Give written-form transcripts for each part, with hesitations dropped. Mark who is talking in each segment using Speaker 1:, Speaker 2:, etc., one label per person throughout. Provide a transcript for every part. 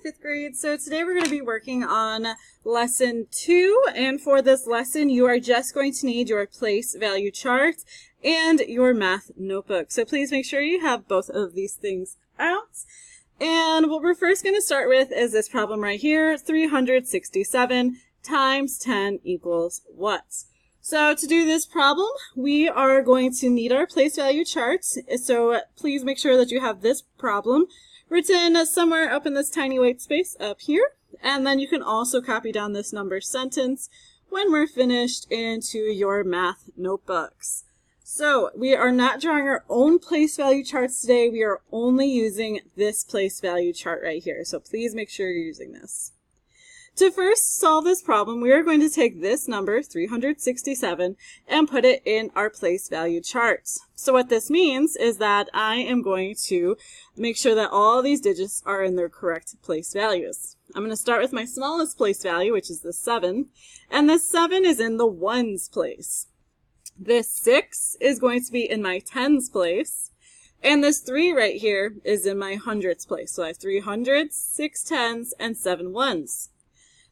Speaker 1: fifth grade. So today we're going to be working on lesson 2, and for this lesson you are just going to need your place value chart and your math notebook. So please make sure you have both of these things out. And what we're first going to start with is this problem right here, 367 times 10 equals what? So to do this problem, we are going to need our place value chart. So please make sure that you have this problem written somewhere up in this tiny white space up here. And then you can also copy down this number sentence when we're finished into your math notebooks. So we are not drawing our own place value charts today. We are only using this place value chart right here. So please make sure you're using this. To first solve this problem, we are going to take this number, 367, and put it in our place value chart. So what this means is that I am going to make sure that all these digits are in their correct place values. I'm going to start with my smallest place value, which is the 7, and this 7 is in the ones place. This 6 is going to be in my tens place, and this 3 right here is in my hundreds place. So I have 3 hundreds, 6 tens, and 7 ones.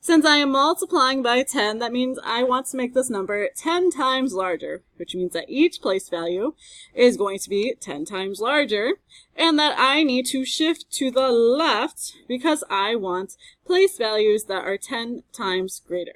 Speaker 1: Since I am multiplying by 10, that means I want to make this number 10 times larger, which means that each place value is going to be 10 times larger, and that I need to shift to the left because I want place values that are 10 times greater.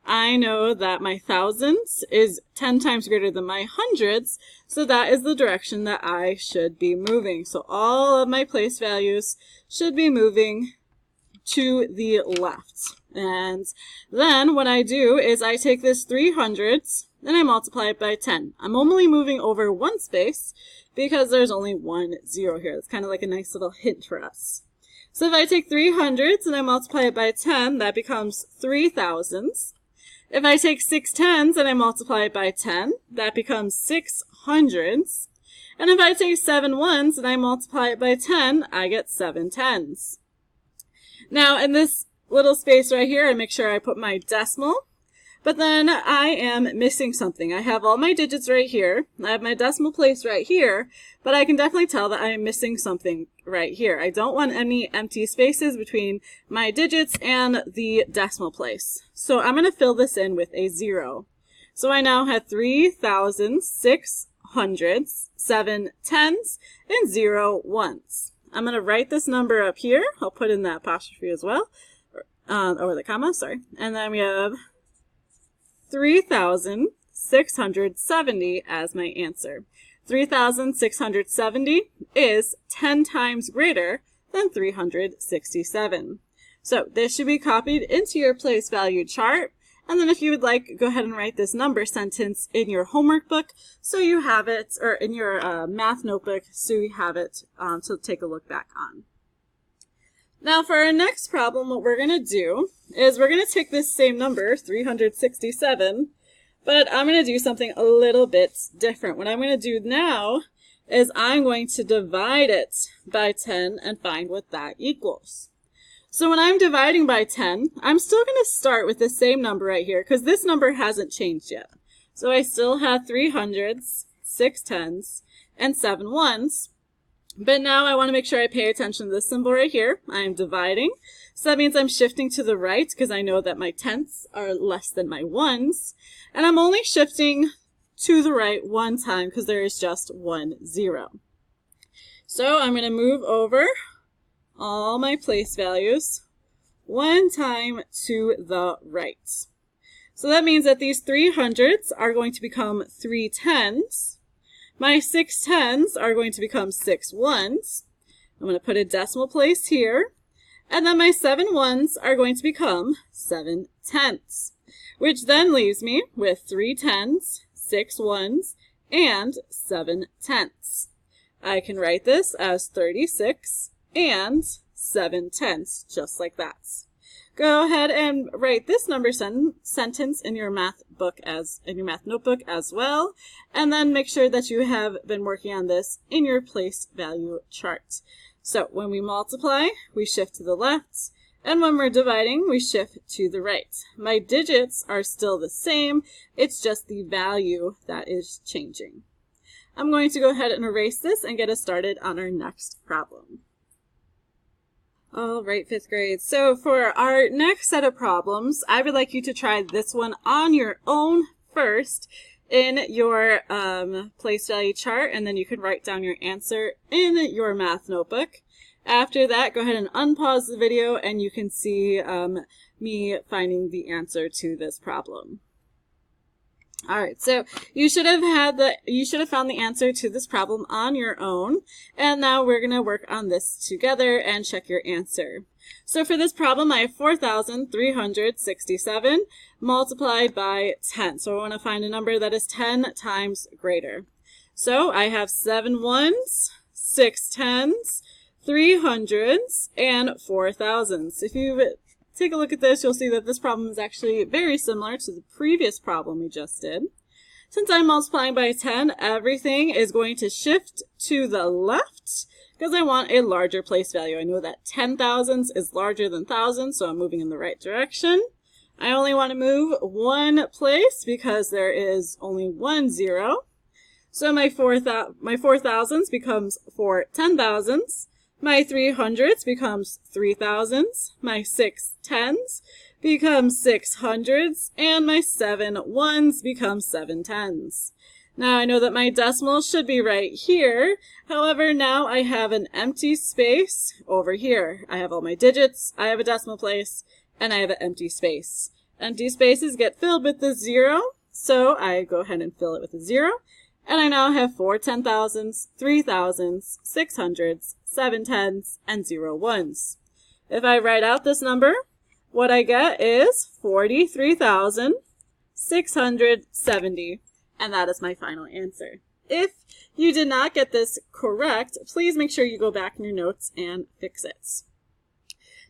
Speaker 1: I know that my thousands is 10 times greater than my hundreds, so that is the direction that I should be moving. So all of my place values should be moving to the left. And then what I do is I take this 300s and I multiply it by 10. I'm only moving over one space because there's only one 0 here. It's kind of like a nice little hint for us. So if I take 300s and I multiply it by 10, that becomes 3,000s. If I take 6 tens and I multiply it by 10, that becomes 600s. And if I take 7 ones and I multiply it by 10, I get 7 tens. Now in this little space right here, I make sure I put my decimal, but then I am missing something. I have all my digits right here. I have my decimal place right here, but I can definitely tell that I am missing something right here. I don't want any empty spaces between my digits and the decimal place. So I'm going to fill this in with a 0. So I now have 3,600, 7 tens, and 0 ones. I'm going to write this number up here. I'll put in that apostrophe as well. Or the comma, sorry. And then we have 3,670 as my answer. 3,670 is 10 times greater than 367. So this should be copied into your place value chart. And then if you would like, go ahead and write this number sentence in your homework book so you have it, or in your math notebook so you have it to take a look back on. Now for our next problem, what we're going to do is we're going to take this same number, 367, but I'm going to do something a little bit different. What I'm going to do now is I'm going to divide it by 10 and find what that equals. So when I'm dividing by 10, I'm still going to start with the same number right here because this number hasn't changed yet. So I still have 300s, 6 tens, and 7 ones. But now I want to make sure I pay attention to this symbol right here. I'm dividing. So that means I'm shifting to the right because I know that my tenths are less than my ones. And I'm only shifting to the right one time because there is just one 0. So I'm going to move over all my place values one time to the right. So that means that these 300s are going to become 3 tens. My 6 tens are going to become 6 ones. I'm going to put a decimal place here. And then my 7 ones are going to become 7 tenths, which then leaves me with 3 tens, 6 ones, and 7 tenths. I can write this as 36 and 7 tenths, just like that. Go ahead and write this number sentence in your math notebook as well, and then make sure that you have been working on this in your place value chart. So when we multiply, we shift to the left, and when we're dividing, we shift to the right. My digits are still the same, it's just the value that is changing. I'm going to go ahead and erase this and get us started on our next problem. All right, fifth grade. So for our next set of problems, I would like you to try this one on your own first in your place value chart, and then you can write down your answer in your math notebook. After that, go ahead and unpause the video and you can see me finding the answer to this problem. All right, so you should have found the answer to this problem on your own, and now we're going to work on this together and check your answer. So for this problem, I have 4,367 multiplied by 10. So I want to find a number that is 10 times greater. So I have 7 ones, 6 tens, 3 hundreds, and 4 thousands. If you take a look at this, you'll see that this problem is actually very similar to the previous problem we just did. Since I'm multiplying by 10, everything is going to shift to the left because I want a larger place value. I know that 10 thousandths is larger than thousands, so I'm moving in the right direction. I only want to move one place because there is only one zero. So my 4 thousandths becomes 4 ten thousandths. My 3 hundredths becomes 3 thousandths, my 6 tens becomes 6 hundredths, and my 7 ones becomes 7 tens. Now I know that my decimal should be right here. However, now I have an empty space over here. I have all my digits, I have a decimal place, and I have an empty space. Empty spaces get filled with the 0, so I go ahead and fill it with a 0. And I now have 4 ten thousandths, 3 thousandths, 6 hundredths, 7 tens, and 0 ones. If I write out this number, what I get is 43,670, and that is my final answer. If you did not get this correct, please make sure you go back in your notes and fix it.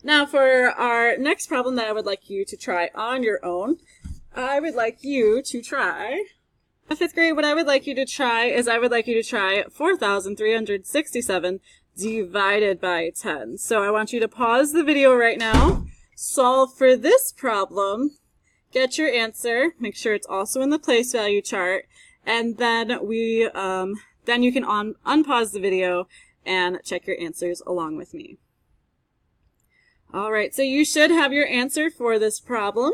Speaker 1: Now for our next problem that I would like you to try on your own, I would like you to try... Fifth grade, what I would like you to try is 4,367 divided by 10. So I want you to pause the video right now, solve for this problem, get your answer, make sure it's also in the place value chart, and then you can unpause the video and check your answers along with me. All right, so you should have your answer for this problem.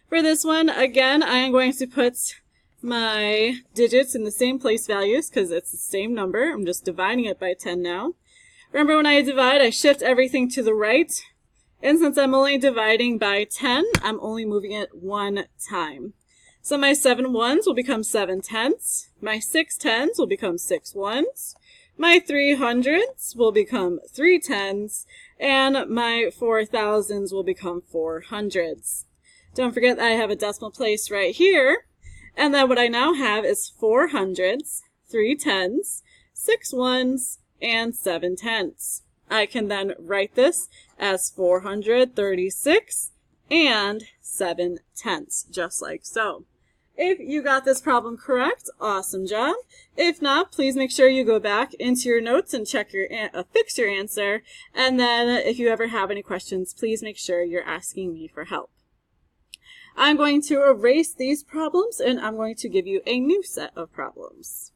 Speaker 1: For this one, again, I am going to put my digits in the same place values because it's the same number. I'm just dividing it by 10 now. Remember, when I divide, I shift everything to the right. And since I'm only dividing by 10, I'm only moving it one time. So my 7 ones will become 7 tenths. My 6 tens will become 6 ones. My 3 hundredths will become 3 tens. And my 4 thousands will become 4 hundredths. Don't forget that I have a decimal place right here. And then what I now have is 4 hundredths, 3 tens, 6 ones, and 7 tenths. I can then write this as 436 and 7 tenths, just like so. If you got this problem correct, awesome job. If not, please make sure you go back into your notes and check fix your answer. And then if you ever have any questions, please make sure you're asking me for help. I'm going to erase these problems and I'm going to give you a new set of problems.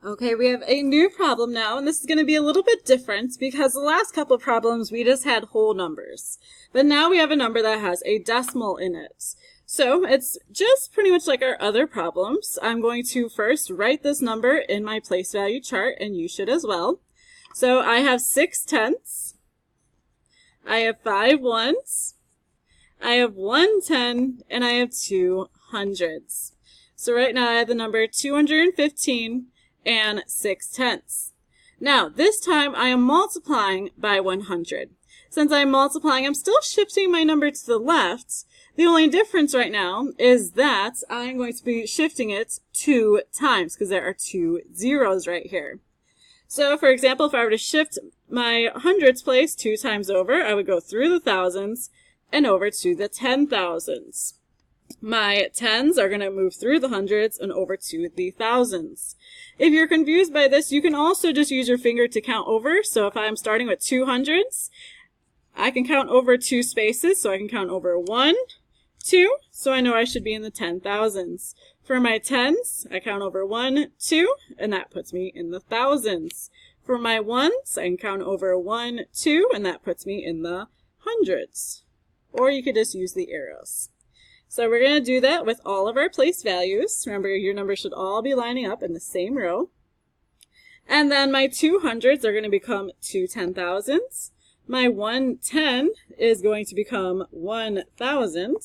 Speaker 1: Okay, we have a new problem now, and this is going to be a little bit different because the last couple of problems we just had whole numbers. But now we have a number that has a decimal in it. So it's just pretty much like our other problems. I'm going to first write this number in my place value chart, and you should as well. So I have 6 tenths. I have 5 ones. I have 1 10, and I have 2 hundredths. So right now I have the number 215 and 6 tenths. Now, this time I am multiplying by 100. Since I'm multiplying, I'm still shifting my number to the left. The only difference right now is that I'm going to be shifting it 2 times because there are 2 zeros right here. So, for example, if I were to shift my hundreds place 2 times over, I would go through the thousands and over to the 10,000s. My tens are going to move through the hundreds and over to the thousands. If you're confused by this, you can also just use your finger to count over. So if I'm starting with 2 hundreds, I can count over 2 spaces. So I can count over 1, 2, so I know I should be in the 10,000s. For my tens, I count over 1, 2, and that puts me in the thousands. For my ones, I can count over 1, 2, and that puts me in the hundreds. Or you could just use the arrows. So we're going to do that with all of our place values. Remember, your numbers should all be lining up in the same row. And then my 200s are going to become 2 10,000s. My 110 is going to become 1,000.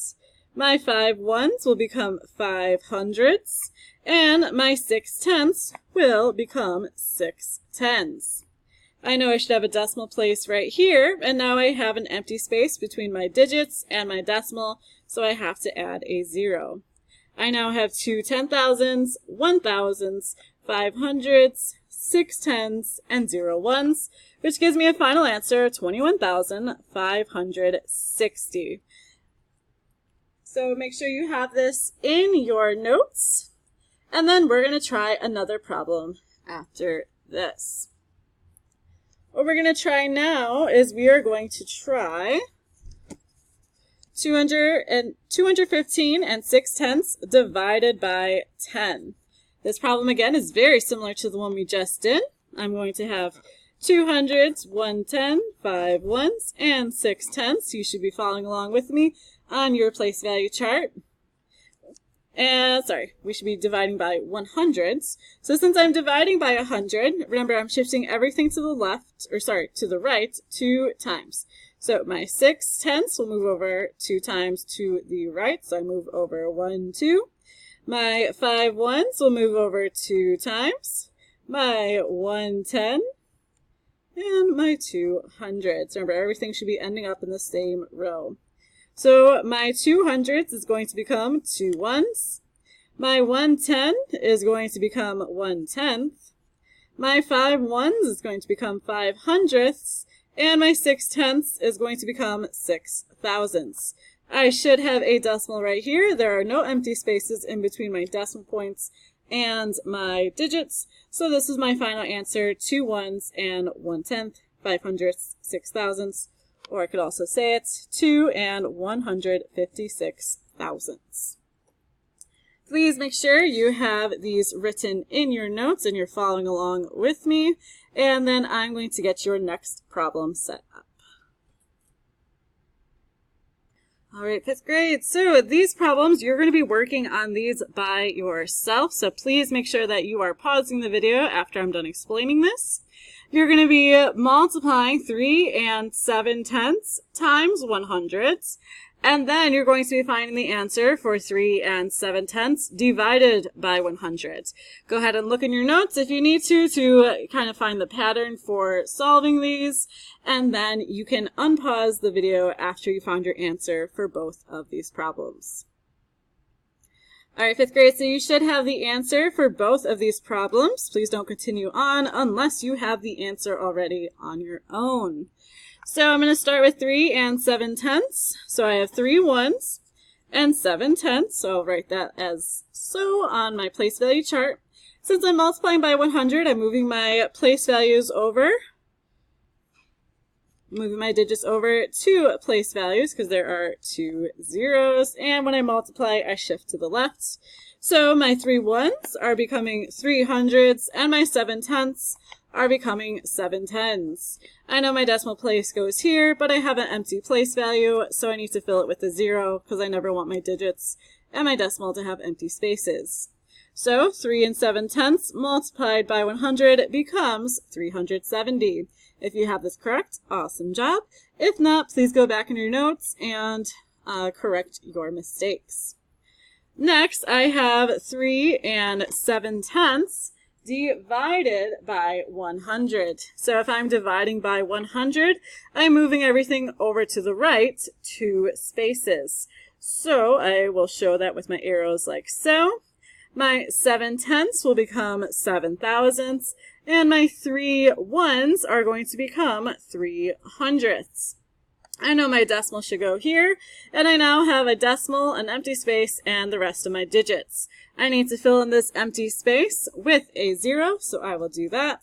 Speaker 1: My 5 ones will become 500s. And my 6 tenths will become 6 tens. I know I should have a decimal place right here, and now I have an empty space between my digits and my decimal, so I have to add a 0. I now have 2 10,000s, 1,000s, 500s, 6 tens, and 0 ones, which gives me a final answer, 21,560. So make sure you have this in your notes, and then we're going to try another problem after this. What we're going to try now is we are going to try 215 and 6 tenths divided by 10. This problem again is very similar to the one we just did. I'm going to have 200s, 110, 5 ones, and 6 tenths. You should be following along with me on your place value chart. And we should be dividing by 100s. So since I'm dividing by 100, remember I'm shifting everything to the to the right 2 times. So my 6 tenths will move over 2 times to the right. So I move over 1, 2. My 5 ones will move over 2 times. My 110 and my 200s. Remember, everything should be ending up in the same row. So my 200s is going to become 2 ones. My 110 is going to become 1 tenth. My 5 ones is going to become 5 hundredths. And my 6 tenths is going to become 6 thousandths. I should have a decimal right here. There are no empty spaces in between my decimal points and my digits. So this is my final answer, 2 ones and 1 tenth, 5 hundredths, 6 thousandths. Or I could also say it's 2 and 156 thousandths. Please make sure you have these written in your notes and you're following along with me. And then I'm going to get your next problem set up. All right, 5th grade. So these problems, you're going to be working on these by yourself. So please make sure that you are pausing the video after I'm done explaining this. You're going to be multiplying 3 and 7 tenths times 100s. And then you're going to be finding the answer for 3 and 7 tenths divided by 100. Go ahead and look in your notes if you need to kind of find the pattern for solving these. And then you can unpause the video after you found your answer for both of these problems. All right, 5th grade, so you should have the answer for both of these problems. Please don't continue on unless you have the answer already on your own. So I'm going to start with 3 and 7 tenths. So I have 3 ones and 7 tenths. So I'll write that as so on my place value chart. Since I'm multiplying by 100, I'm moving my place values over. Moving my digits over to place values because there are 2 zeros. And when I multiply, I shift to the left. So my 3 ones are becoming 3 hundredths and my 7 tenths are becoming 7 tens. I know my decimal place goes here, but I have an empty place value, so I need to fill it with a 0 because I never want my digits and my decimal to have empty spaces. So 3 and 7 tenths multiplied by 100 becomes 370. If you have this correct, awesome job. If not, please go back in your notes and correct your mistakes. Next, I have 3 and 7 tenths divided by 100. So if I'm dividing by 100, I'm moving everything over to the right 2 spaces. So I will show that with my arrows like so. My 7 tenths will become 7 thousandths, and my 3 ones are going to become 3 hundredths. I know my decimal should go here, and I now have a decimal, an empty space, and the rest of my digits. I need to fill in this empty space with a 0, so I will do that.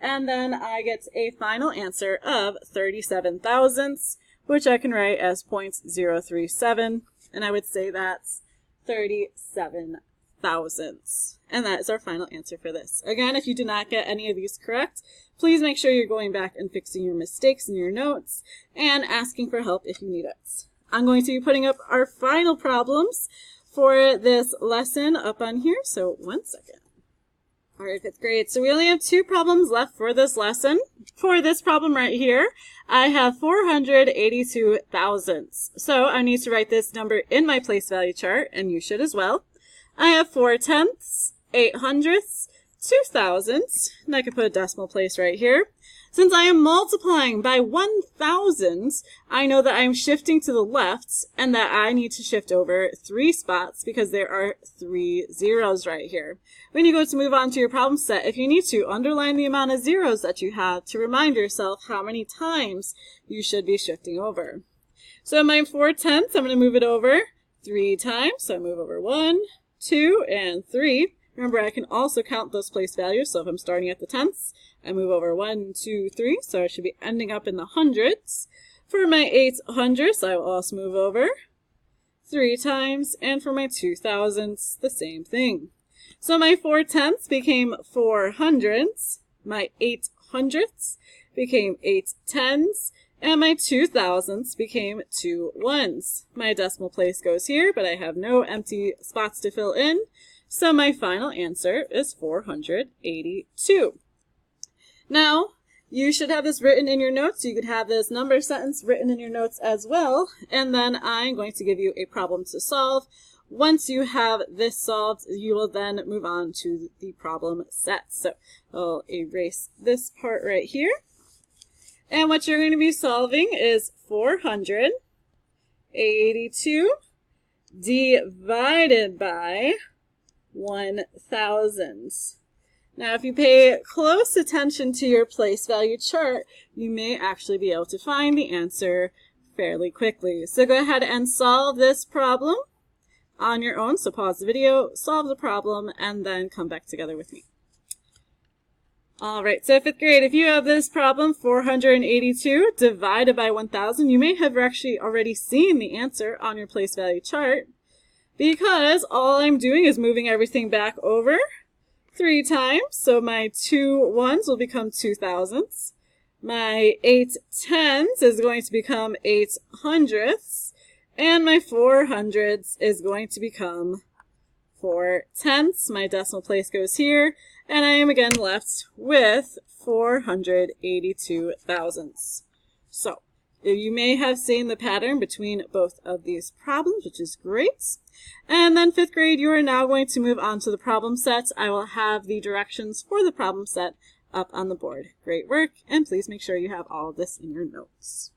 Speaker 1: And then I get a final answer of 37 thousandths, which I can write as 0.037, and I would say that's 37 thousandths. And that is our final answer for this. Again, if you do not get any of these correct, please make sure you're going back and fixing your mistakes in your notes and asking for help if you need it. I'm going to be putting up our final problems for this lesson up on here, so 1 second. All right, 5th grade. So we only have 2 problems left for this lesson. For this problem right here, I have 482 thousandths. So I need to write this number in my place value chart, and you should as well. I have 4 tenths, 8 hundredths, 2 thousandths, and I can put a decimal place right here. Since I am multiplying by 1,000, I know that I'm shifting to the left and that I need to shift over 3 spots because there are 3 zeros right here. When you go to move on to your problem set, if you need to, underline the amount of zeros that you have to remind yourself how many times you should be shifting over. So my 4 tenths, I'm going to move it over 3 times. So I move over 1, 2, and 3. Remember, I can also count those place values, so if I'm starting at the tenths, I move over 1, 2, 3, so I should be ending up in the hundredths. For my 8 hundredths, I will also move over 3 times, and for my 2 thousandths, the same thing. So my 4 tenths became 4 hundredths, my 8 hundredths became 8 tens, and my 2 thousandths became 2 ones. My decimal place goes here, but I have no empty spots to fill in. So my final answer is 482. Now, you should have this written in your notes. You could have this number sentence written in your notes as well. And then I'm going to give you a problem to solve. Once you have this solved, you will then move on to the problem set. So I'll erase this part right here. And what you're going to be solving is 482 divided by 1,000. Now, if you pay close attention to your place value chart, you may actually be able to find the answer fairly quickly. So go ahead and solve this problem on your own. So pause the video, solve the problem, and then come back together with me. All right, so 5th grade, if you have this problem, 482 divided by 1,000, you may have actually already seen the answer on your place value chart, because all I'm doing is moving everything back over 3 times. So my 2 ones will become 2 thousandths. My 8 tens is going to become 8 hundredths. And my 4 hundredths is going to become 4 tenths. My decimal place goes here. And I am again left with 482 thousandths. So you may have seen the pattern between both of these problems, which is great. And then 5th grade, you are now going to move on to the problem set. I will have the directions for the problem set up on the board. Great work, and please make sure you have all of this in your notes.